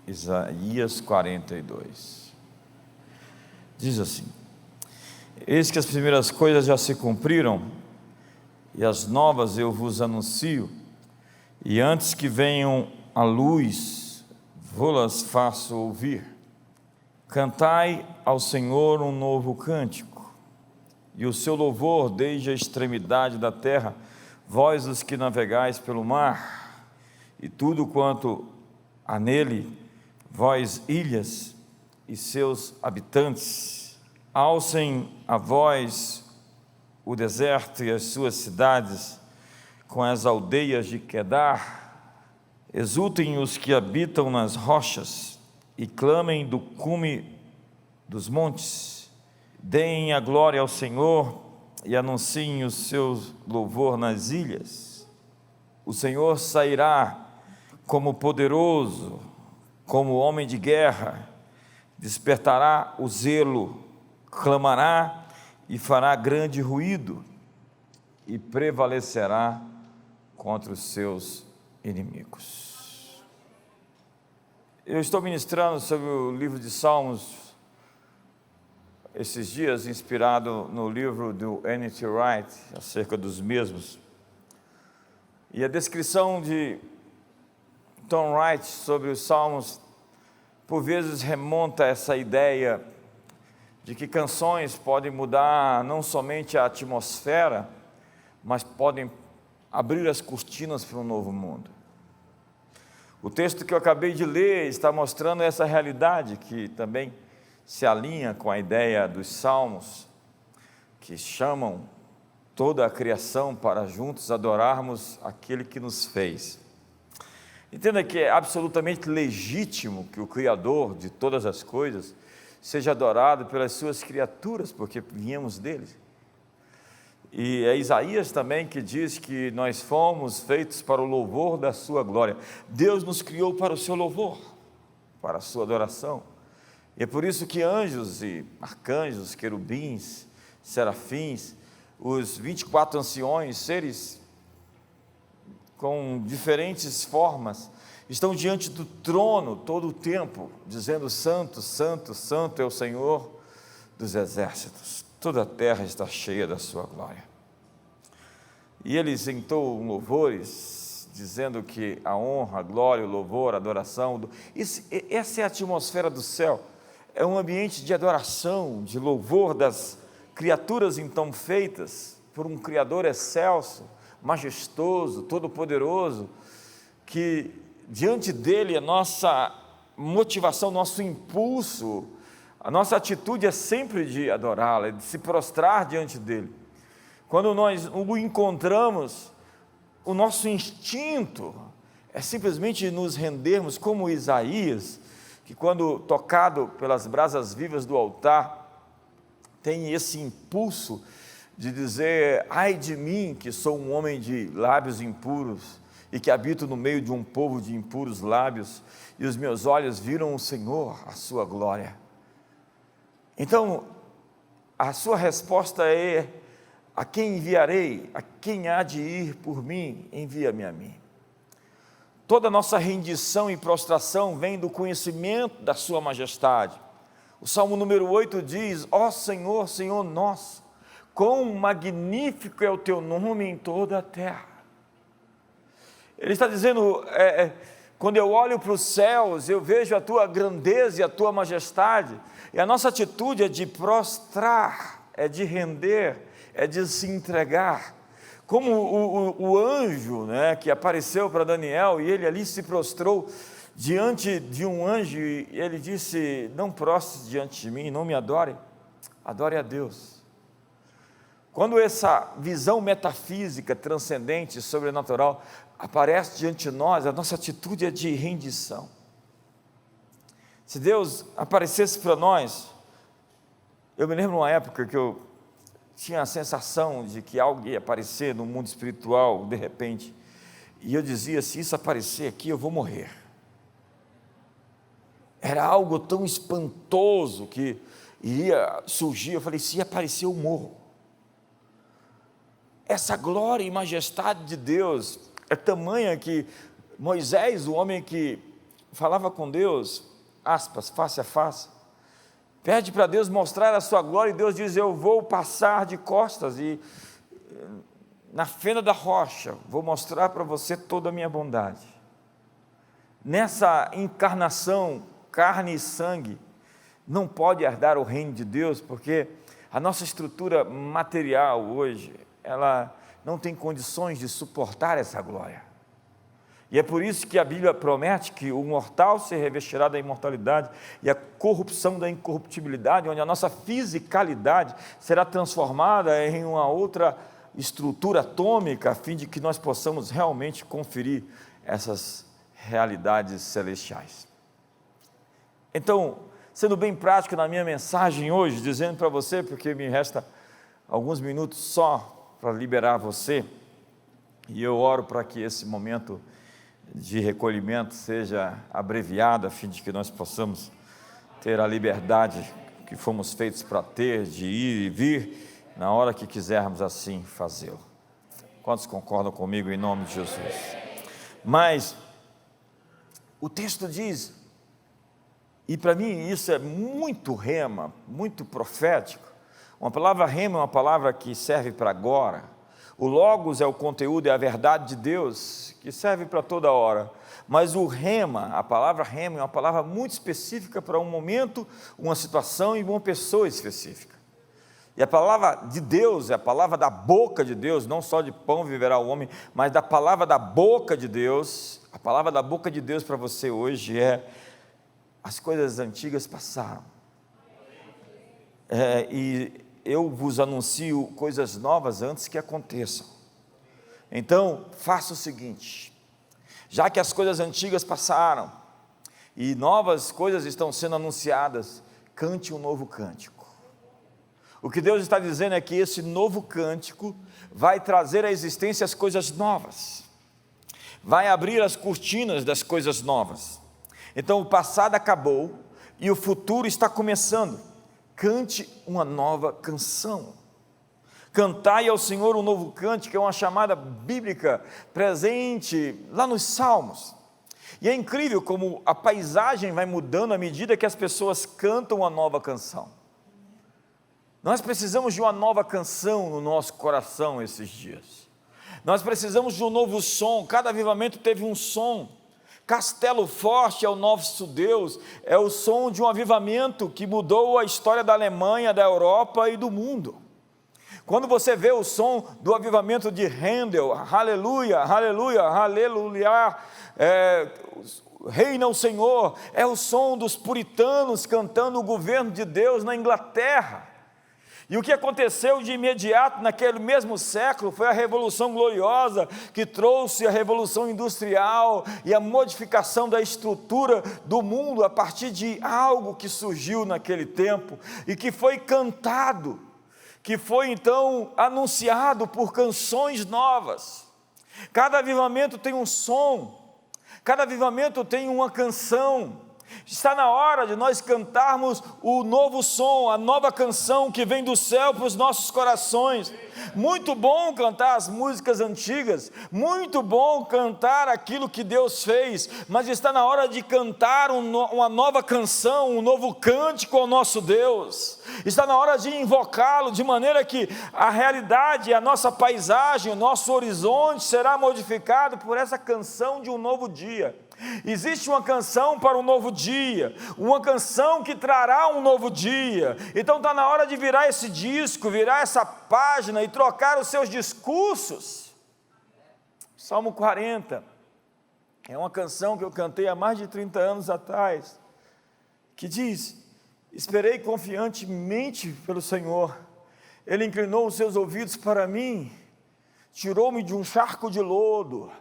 Isaías 42. Diz assim: eis que as primeiras coisas já se cumpriram, e as novas eu vos anuncio, e antes que venham à luz, vou-las faço ouvir. Cantai ao Senhor um novo cântico, e o seu louvor desde a extremidade da terra, vós os que navegais pelo mar, e tudo quanto há nele, vós ilhas e seus habitantes. Alcem a voz o deserto e as suas cidades, com as aldeias de Quedar. Exultem os que habitam nas rochas, e clamem do cume dos montes. Deem a glória ao Senhor, e anunciem o seu louvor nas ilhas. O Senhor sairá como poderoso, como homem de guerra, despertará o zelo, clamará e fará grande ruído, e prevalecerá contra os seus inimigos. Eu estou ministrando sobre o livro de Salmos esses dias, inspirado no livro do N.T. Wright, acerca dos mesmos. E a descrição de Tom Wright sobre os Salmos, por vezes remonta a essa ideia de que canções podem mudar não somente a atmosfera, mas podem abrir as cortinas para um novo mundo. O texto que eu acabei de ler está mostrando essa realidade, que também se alinha com a ideia dos Salmos, que chamam toda a criação para juntos adorarmos aquele que nos fez. Entenda que é absolutamente legítimo que o Criador de todas as coisas seja adorado pelas suas criaturas, porque viemos dele. E é Isaías também que diz que nós fomos feitos para o louvor da sua glória. Deus nos criou para o seu louvor, para a sua adoração. E é por isso que anjos e arcanjos, querubins, serafins, os 24 anciões, seres com diferentes formas, estão diante do trono todo o tempo, dizendo: santo, santo, santo é o Senhor dos exércitos, toda a terra está cheia da sua glória. E eles entoam louvores, dizendo que a honra, a glória, o louvor, a adoração, essa é a atmosfera do céu, é um ambiente de adoração, de louvor das criaturas então feitas por um Criador excelso, majestoso, todo-poderoso, que diante dele a nossa motivação, nosso impulso, a nossa atitude é sempre de adorá-lo, é de se prostrar diante dele. Quando nós o encontramos, o nosso instinto é simplesmente nos rendermos, como Isaías, que quando tocado pelas brasas vivas do altar, tem esse impulso de dizer: ai de mim, que sou um homem de lábios impuros, e que habito no meio de um povo de impuros lábios, e os meus olhos viram o Senhor, a sua glória. Então, a sua resposta é: a quem enviarei? A quem há de ir por mim? Envia-me a mim. Toda a nossa rendição e prostração vem do conhecimento da sua majestade. O Salmo número 8 diz: ó Senhor, Senhor nosso, quão magnífico é o teu nome em toda a terra. Ele está dizendo, quando eu olho para os céus, eu vejo a tua grandeza e a tua majestade, e a nossa atitude é de prostrar, é de render, é de se entregar, como o anjo, né, que apareceu para Daniel, e ele ali se prostrou diante de um anjo, e ele disse: não prostre diante de mim, não me adore, adore a Deus. Quando essa visão metafísica, transcendente, sobrenatural, aparece diante de nós, a nossa atitude é de rendição. Se Deus aparecesse para nós, eu me lembro de uma época que eu tinha a sensação de que algo ia aparecer no mundo espiritual, de repente, e eu dizia: se isso aparecer aqui, eu vou morrer. Era algo tão espantoso que iria surgir, eu falei: se aparecer, eu morro. Essa glória e majestade de Deus é tamanha que Moisés, o homem que falava com Deus, aspas, face a face, pede para Deus mostrar a sua glória, e Deus diz: eu vou passar de costas e na fenda da rocha vou mostrar para você toda a minha bondade. Nessa encarnação, carne e sangue não pode herdar o reino de Deus, porque a nossa estrutura material hoje, ela não tem condições de suportar essa glória. E é por isso que a Bíblia promete que o mortal se revestirá da imortalidade e a corrupção da incorruptibilidade, onde a nossa fisicalidade será transformada em uma outra estrutura atômica, a fim de que nós possamos realmente conferir essas realidades celestiais. Então, sendo bem prático na minha mensagem hoje, dizendo para você, porque me resta alguns minutos só para liberar você, e eu oro para que esse momento de recolhimento seja abreviado, a fim de que nós possamos ter a liberdade que fomos feitos para ter, de ir e vir, na hora que quisermos assim fazê-lo. Quantos concordam comigo em nome de Jesus? Mas o texto diz, e para mim isso é muito rema, muito profético. Uma palavra rema é uma palavra que serve para agora. O logos é o conteúdo, é a verdade de Deus, que serve para toda hora. Mas o rema, a palavra rema é uma palavra muito específica para um momento, uma situação e uma pessoa específica. E a palavra de Deus é a palavra da boca de Deus, não só de pão viverá o homem, mas da palavra da boca de Deus. A palavra da boca de Deus para você hoje é: as coisas antigas passaram, e eu vos anuncio coisas novas antes que aconteçam. Então, faça o seguinte: já que as coisas antigas passaram e novas coisas estão sendo anunciadas, cante um novo cântico. O que Deus está dizendo é que esse novo cântico vai trazer à existência as coisas novas, vai abrir as cortinas das coisas novas. Então o passado acabou e o futuro está começando. Cante uma nova canção. Cantai ao Senhor um novo cântico, é uma chamada bíblica presente lá nos Salmos. E é incrível como a paisagem vai mudando à medida que as pessoas cantam uma nova canção. Nós precisamos de uma nova canção no nosso coração esses dias. Nós precisamos de um novo som. Cada avivamento teve um som. Castelo Forte é o nosso Deus, é o som de um avivamento que mudou a história da Alemanha, da Europa e do mundo. Quando você vê o som do avivamento de Handel, aleluia, aleluia, aleluia, reina o Senhor, é o som dos puritanos cantando o governo de Deus na Inglaterra. E o que aconteceu de imediato naquele mesmo século foi a Revolução Gloriosa, que trouxe a Revolução Industrial e a modificação da estrutura do mundo a partir de algo que surgiu naquele tempo e que foi cantado, que foi então anunciado por canções novas. Cada avivamento tem um som, cada avivamento tem uma canção. Está na hora de nós cantarmos o novo som, a nova canção que vem do céu para os nossos corações. Muito bom cantar as músicas antigas, muito bom cantar aquilo que Deus fez, mas está na hora de cantar uma nova canção, um novo cântico ao nosso Deus. Está na hora de invocá-lo, de maneira que a realidade, a nossa paisagem, o nosso horizonte será modificado por essa canção de um novo dia. Existe uma canção para um novo dia, uma canção que trará um novo dia. Então está na hora de virar esse disco, virar essa página e trocar os seus discursos. Salmo 40 é uma canção que eu cantei há mais de 30 anos atrás, que diz: esperei confiantemente pelo Senhor, Ele inclinou os seus ouvidos para mim, tirou-me de um charco de lodo,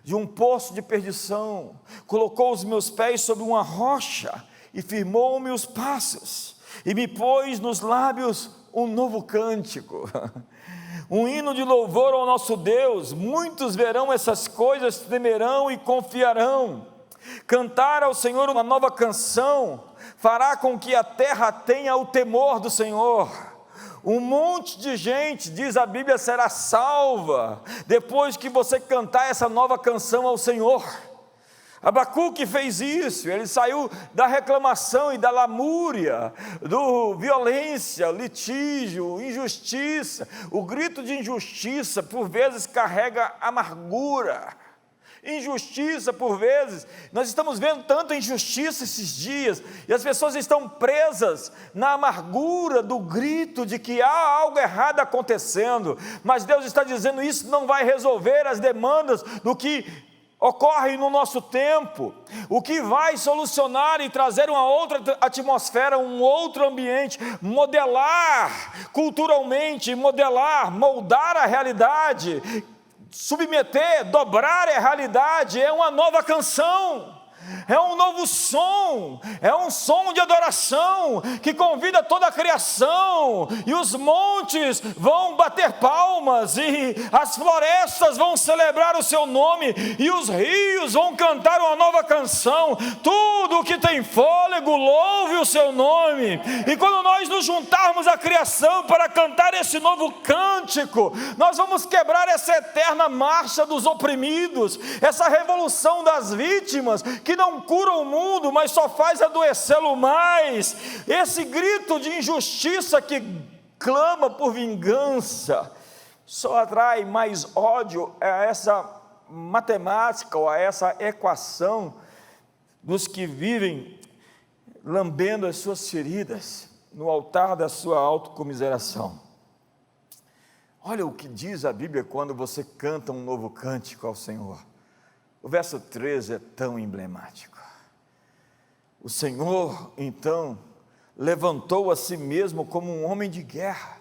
de um poço de perdição, colocou os meus pés sobre uma rocha e firmou-me os passos, e me pôs nos lábios um novo cântico, um hino de louvor ao nosso Deus. Muitos verão essas coisas, temerão e confiarão. Cantar ao Senhor uma nova canção fará com que a terra tenha o temor do Senhor. Um monte de gente, diz a Bíblia, será salva depois que você cantar essa nova canção ao Senhor. Abacuque fez isso, ele saiu da reclamação e da lamúria, do violência, litígio, injustiça. O grito de injustiça, por vezes, carrega amargura. Injustiça, por vezes, nós estamos vendo tanta injustiça esses dias, e as pessoas estão presas na amargura do grito de que há algo errado acontecendo, mas Deus está dizendo: isso não vai resolver as demandas do que ocorre no nosso tempo. O que vai solucionar e trazer uma outra atmosfera, um outro ambiente, modelar culturalmente, moldar a realidade, submeter, dobrar a realidade, é uma nova canção, é um novo som, é um som de adoração que convida toda a criação, e os montes vão bater palmas, e as florestas vão celebrar o seu nome, e os rios vão cantar uma nova canção. Tudo que tem fôlego louve o seu nome. E quando nós nos juntarmos à criação para cantar esse novo cântico, nós vamos quebrar essa eterna marcha dos oprimidos, essa revolução das vítimas que não cura o mundo, mas só faz adoecê-lo mais. Esse grito de injustiça que clama por vingança só atrai mais ódio a essa matemática, ou a essa equação dos que vivem lambendo as suas feridas no altar da sua autocomiseração. Olha o que diz a Bíblia quando você canta um novo cântico ao Senhor. O verso 13 é tão emblemático. O Senhor, então, levantou a si mesmo como um homem de guerra.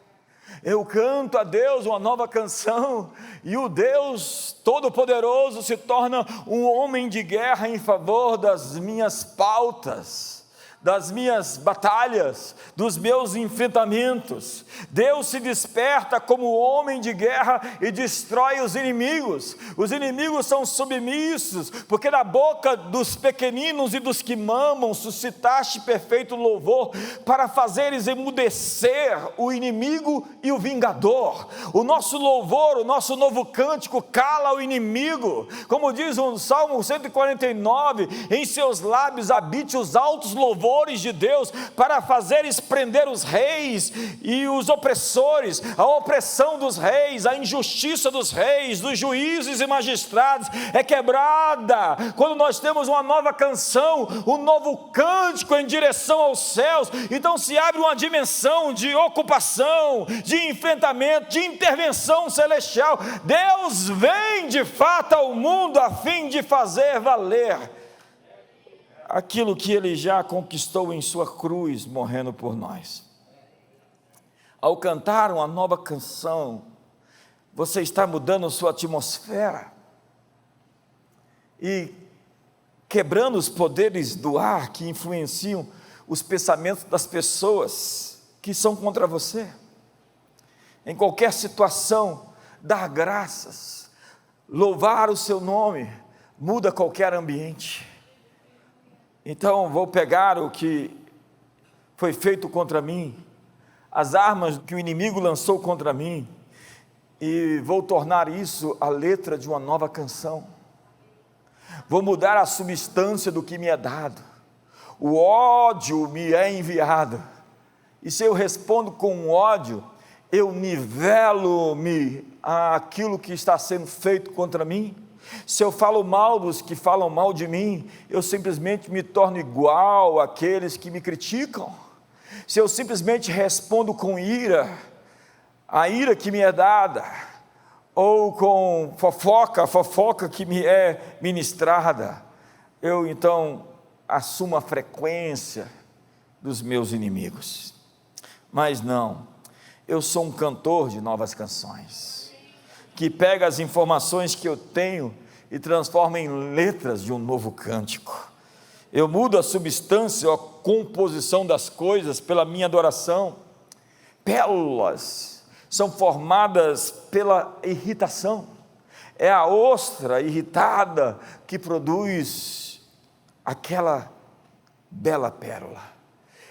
Eu canto a Deus uma nova canção, e o Deus Todo-Poderoso se torna um homem de guerra em favor das minhas pautas, das minhas batalhas, dos meus enfrentamentos. Deus se desperta como homem de guerra e destrói os inimigos. Os inimigos são submissos, porque na boca dos pequeninos e dos que mamam suscitaste perfeito louvor, para fazeres emudecer o inimigo e o vingador. O nosso louvor, o nosso novo cântico cala o inimigo, como diz o Salmo 149, em seus lábios habite os altos louvores de Deus, para fazeres prender os reis e os opressores, a opressão dos reis, a injustiça dos reis, dos juízes e magistrados é quebrada quando nós temos uma nova canção, um novo cântico em direção aos céus. Então se abre uma dimensão de ocupação, de enfrentamento, de intervenção celestial. Deus vem de fato ao mundo a fim de fazer valer aquilo que Ele já conquistou em sua cruz, morrendo por nós. Ao cantar uma nova canção, você está mudando sua atmosfera e quebrando os poderes do ar que influenciam os pensamentos das pessoas que são contra você. Em qualquer situação, dar graças, louvar o seu nome, muda qualquer ambiente. Então vou pegar o que foi feito contra mim, as armas que o inimigo lançou contra mim, e vou tornar isso a letra de uma nova canção. Vou mudar a substância do que me é dado. O ódio me é enviado, e se eu respondo com ódio, eu nivelo-me àquilo que está sendo feito contra mim. Se eu falo mal dos que falam mal de mim, eu simplesmente me torno igual àqueles que me criticam. Se eu simplesmente respondo com ira, a ira que me é dada, ou com fofoca, a fofoca que me é ministrada, eu então assumo a frequência dos meus inimigos. Mas não, eu sou um cantor de novas canções, que pega as informações que eu tenho e transforma em letras de um novo cântico. Eu mudo a substância, a composição das coisas pela minha adoração. Pérolas são formadas pela irritação. É a ostra irritada que produz aquela bela pérola.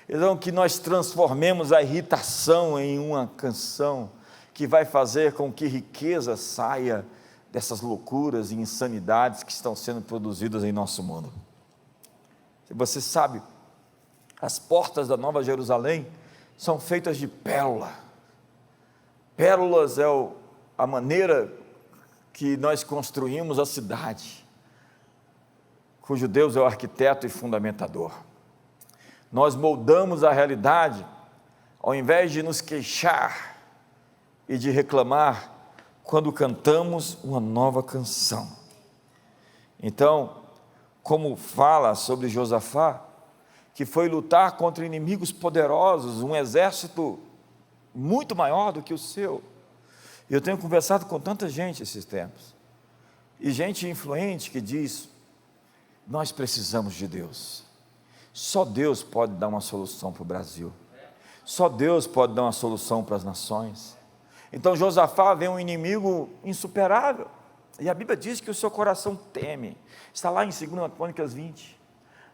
Então que nós transformemos a irritação em uma canção que vai fazer com que riqueza saia dessas loucuras e insanidades que estão sendo produzidas em nosso mundo. Você sabe, as portas da Nova Jerusalém são feitas de pérola. Pérolas é a maneira que nós construímos a cidade, cujo Deus é o arquiteto e fundamentador. Nós moldamos a realidade, ao invés de nos queixar e de reclamar, quando cantamos uma nova canção. Então, como fala sobre Josafá, que foi lutar contra inimigos poderosos, um exército muito maior do que o seu. Eu tenho conversado com tanta gente esses tempos, e gente influente que diz: nós precisamos de Deus, só Deus pode dar uma solução para o Brasil, só Deus pode dar uma solução para as nações. Então Josafá vê um inimigo insuperável, e a Bíblia diz que o seu coração teme. Está lá em 2 Crônicas 20,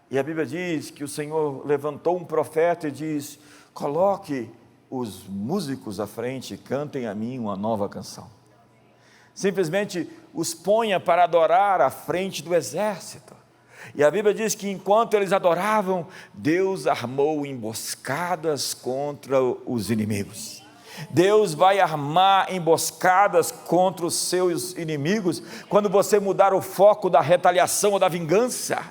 e a Bíblia diz que o Senhor levantou um profeta e diz: coloque os músicos à frente e cantem a mim uma nova canção. Simplesmente os ponha para adorar à frente do exército. E a Bíblia diz que enquanto eles adoravam, Deus armou emboscadas contra os inimigos. Deus vai armar emboscadas contra os seus inimigos quando você mudar o foco da retaliação ou da vingança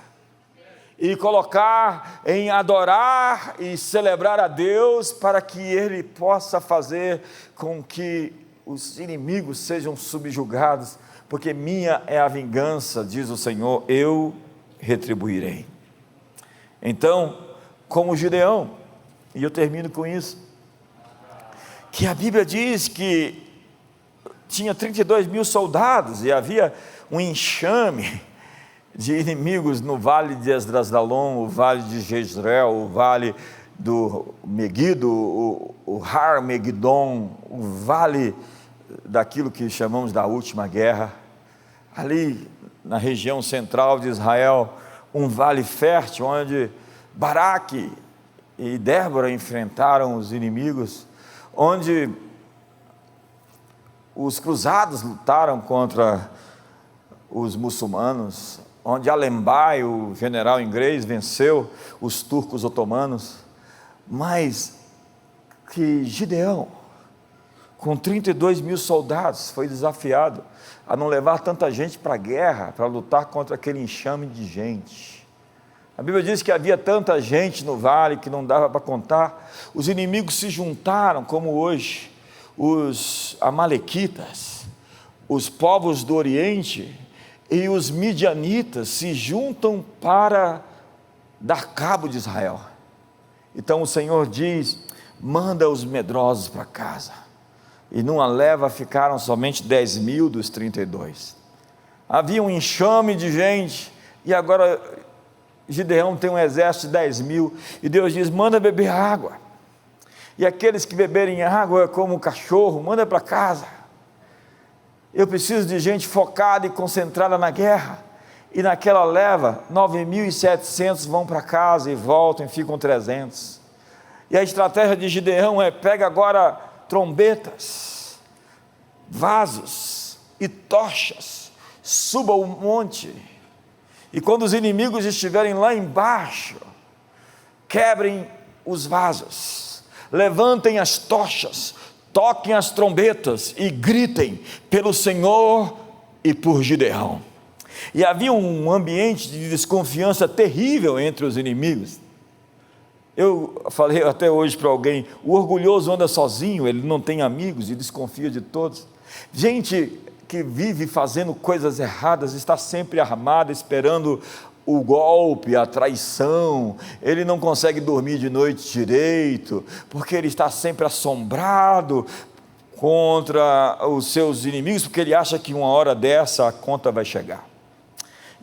e colocar em adorar e celebrar a Deus, para que Ele possa fazer com que os inimigos sejam subjugados, porque minha é a vingança, diz o Senhor, eu retribuirei. Então, como Gideão, e eu termino com isso, que a Bíblia diz que tinha 32.000 soldados, e havia um enxame de inimigos no vale de Esdrasdalon, o vale de Jezreel, o vale do Megido, o Har Megidon, o vale daquilo que chamamos da última guerra, ali na região central de Israel, um vale fértil, onde Baraque e Débora enfrentaram os inimigos, onde os cruzados lutaram contra os muçulmanos, onde Alembai, o general inglês, venceu os turcos otomanos, mas que Gideão, com 32.000 soldados, foi desafiado a não levar tanta gente para a guerra, para lutar contra aquele enxame de gente. A Bíblia diz que havia tanta gente no vale que não dava para contar. Os inimigos se juntaram, como hoje os amalequitas, os povos do Oriente e os midianitas se juntam para dar cabo de Israel. Então o Senhor diz: manda os medrosos para casa. E numa leva ficaram somente 10.000 dos 32. Havia um enxame de gente, e agora Gideão tem um exército de 10.000, e Deus diz: manda beber água, e aqueles que beberem água como um cachorro, manda para casa. Eu preciso de gente focada e concentrada na guerra. E naquela leva, 9.700 vão para casa e voltam e ficam 300. E a estratégia de Gideão é: pega agora trombetas, vasos e tochas, suba o monte, e quando os inimigos estiverem lá embaixo, quebrem os vasos, levantem as tochas, toquem as trombetas e gritem pelo Senhor e por Gideão. E havia um ambiente de desconfiança terrível entre os inimigos. Eu falei até hoje para alguém: o orgulhoso anda sozinho, ele não tem amigos e desconfia de todos. Gente que vive fazendo coisas erradas está sempre armada, esperando o golpe, a traição. Ele não consegue dormir de noite direito, porque ele está sempre assombrado contra os seus inimigos, porque ele acha que uma hora dessa a conta vai chegar.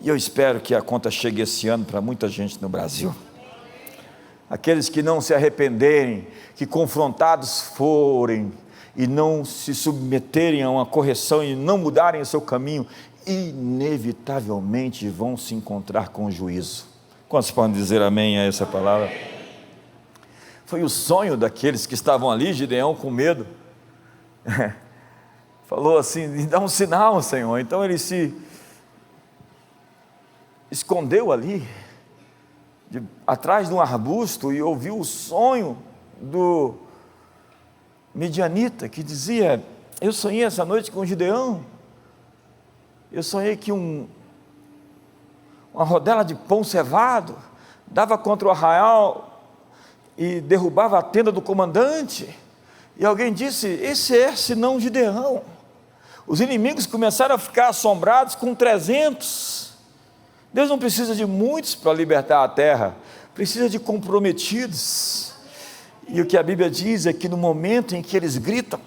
E eu espero que a conta chegue esse ano para muita gente no Brasil. Aqueles que não se arrependerem, que confrontados forem e não se submeterem a uma correção e não mudarem o seu caminho, inevitavelmente vão se encontrar com o juízo. Quantos podem dizer amém a essa palavra? Foi o sonho daqueles que estavam ali, Gideão com medo. falou assim: me dá um sinal, Senhor. Então ele se escondeu ali, atrás de um arbusto, e ouviu o sonho do midianita, que dizia: eu sonhei essa noite com Gideão, eu sonhei que uma rodela de pão cevado dava contra o arraial e derrubava a tenda do comandante. E alguém disse: esse é senão Gideão. Os inimigos começaram a ficar assombrados com 300. Deus não precisa de muitos para libertar a terra, precisa de comprometidos. E o que a Bíblia diz é que no momento em que eles gritam,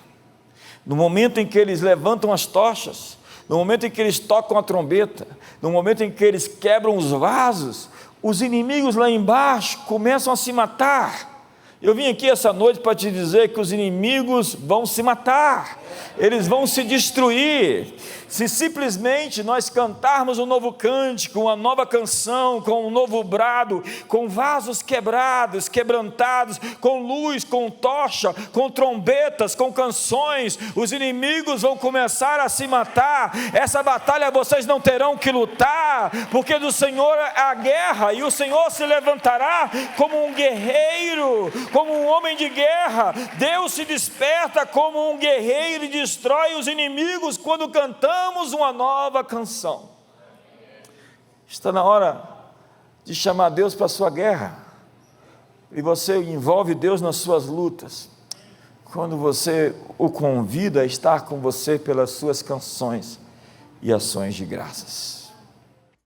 no momento em que eles levantam as tochas, no momento em que eles tocam a trombeta, no momento em que eles quebram os vasos, os inimigos lá embaixo começam a se matar. Eu vim aqui essa noite para te dizer que os inimigos vão se matar, eles vão se destruir. Se simplesmente nós cantarmos um novo cântico, uma nova canção, com um novo brado, com vasos quebrados, quebrantados, com luz, com tocha, com trombetas, com canções, os inimigos vão começar a se matar. Essa batalha vocês não terão que lutar, porque do Senhor é a guerra, e o Senhor se levantará como um guerreiro, como um homem de guerra. Deus se desperta como um guerreiro e destrói os inimigos quando cantamos uma nova canção. Está na hora de chamar Deus para a sua guerra, e você envolve Deus nas suas lutas, quando você o convida a estar com você pelas suas canções e ações de graças.